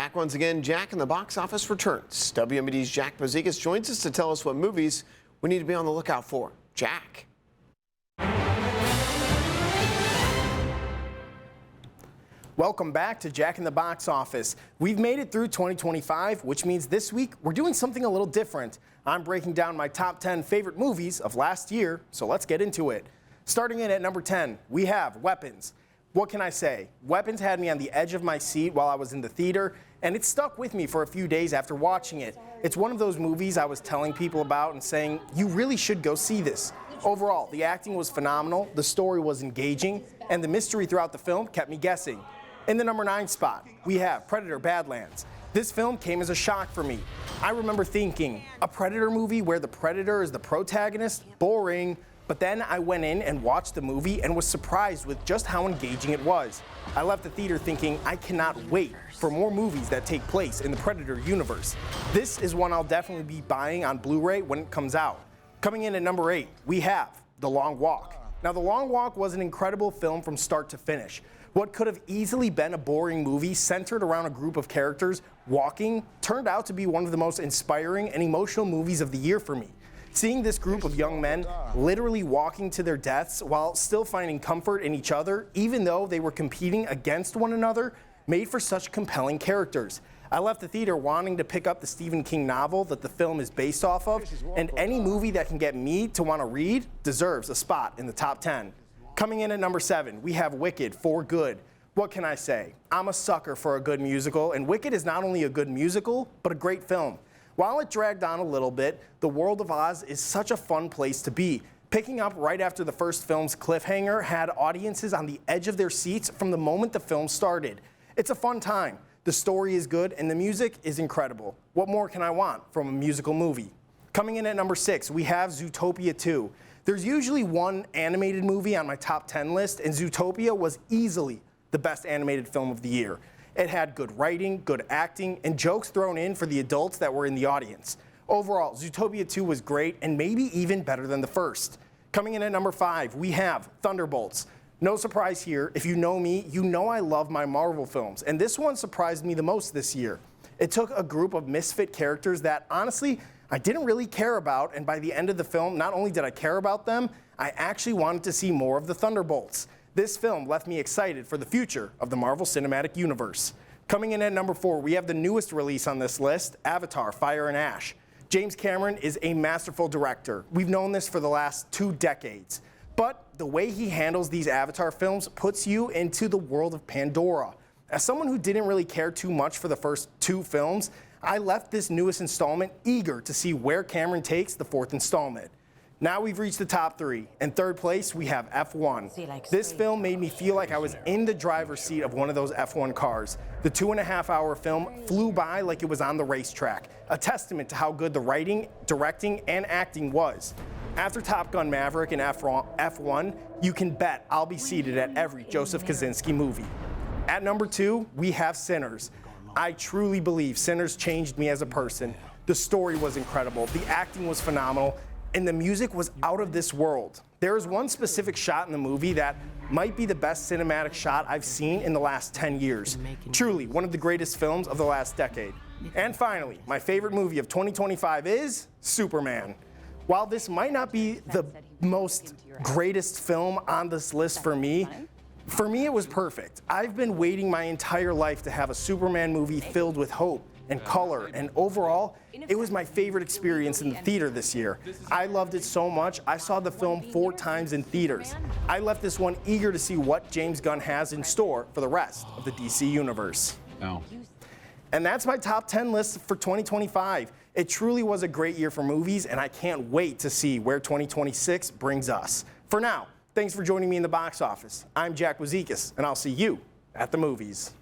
Back once again, Jack in the Box Office returns. WMBD's Jack Mazikas joins us to tell us what movies we need to be on the lookout for. Jack. Welcome back to Jack in the Box Office. We've made it through 2025, which means this week we're doing something a little different. I'm breaking down my top 10 favorite movies of last year, so let's get into it. Starting in at number 10, we have Weapons. What can I say? Weapons had me on the edge of my seat while I was in the theater, and it stuck with me for a few days after watching it. It's one of those movies I was telling people about and saying, you really should go see this. Overall, the acting was phenomenal, the story was engaging, and the mystery throughout the film kept me guessing. In the number 9 spot, we have Predator: Badlands. This film came as a shock for me. I remember thinking, a Predator movie where the Predator is the protagonist? Boring. But then I went in and watched the movie and was surprised with just how engaging it was. I left the theater thinking, I cannot wait for more movies that take place in the Predator universe. This is one I'll definitely be buying on Blu-ray when it comes out. Coming in at number 8, we have The Long Walk. Now, The Long Walk was an incredible film from start to finish. What could have easily been a boring movie centered around a group of characters walking turned out to be one of the most inspiring and emotional movies of the year for me. Seeing this group of young men literally walking to their deaths while still finding comfort in each other, even though they were competing against one another, made for such compelling characters. I left the theater wanting to pick up the Stephen King novel that the film is based off of, and any movie that can get me to want to read deserves a spot in the top 10. Coming in at number 7, we have Wicked: For Good. What can I say? I'm a sucker for a good musical, and Wicked is not only a good musical, but a great film. While it dragged on a little bit, the world of Oz is such a fun place to be. Picking up right after the first film's cliffhanger had audiences on the edge of their seats from the moment the film started. It's a fun time. The story is good and the music is incredible. What more can I want from a musical movie? Coming in at number 6, we have Zootopia 2. There's usually one animated movie on my top 10 list, and Zootopia was easily the best animated film of the year. It had good writing, good acting, and jokes thrown in for the adults that were in the audience. Overall, Zootopia 2 was great and maybe even better than the first. Coming in at number 5, we have Thunderbolts. No surprise here, if you know me, you know I love my Marvel films, and this one surprised me the most this year. It took a group of misfit characters that, honestly, I didn't really care about, and by the end of the film, not only did I care about them, I actually wanted to see more of the Thunderbolts. This film left me excited for the future of the Marvel Cinematic Universe. Coming in at number 4, we have the newest release on this list, Avatar: Fire and Ash. James Cameron is a masterful director. We've known this for the last 2 decades. But the way he handles these Avatar films puts you into the world of Pandora. As someone who didn't really care too much for the first 2 films, I left this newest installment eager to see where Cameron takes the 4th installment. Now we've reached the top 3. In 3rd place, we have F1. This film made me feel like I was in the driver's seat of one of those F1 cars. The 2.5-hour film flew by like it was on the racetrack, a testament to how good the writing, directing, and acting was. After Top Gun: Maverick and F1, you can bet I'll be seated at every Joseph Kosinski movie. At number 2, we have Sinners. I truly believe Sinners changed me as a person. The story was incredible, the acting was phenomenal, and the music was out of this world. There is one specific shot in the movie that might be the best cinematic shot I've seen in the last 10 years. Truly, one of the greatest films of the last decade. And finally, my favorite movie of 2025 is Superman. While this might not be the most greatest film on this list for me it was perfect. I've been waiting my entire life to have a Superman movie filled with hope and color, and overall, it was my favorite experience in the theater this year. I loved it so much, I saw the film 4 times in theaters. I left this one eager to see what James Gunn has in store for the rest of the DC universe. No. And that's my top 10 list for 2025. It truly was a great year for movies, and I can't wait to see where 2026 brings us. For now, thanks for joining me in the box office. I'm Jack Mazikas, and I'll see you at the movies.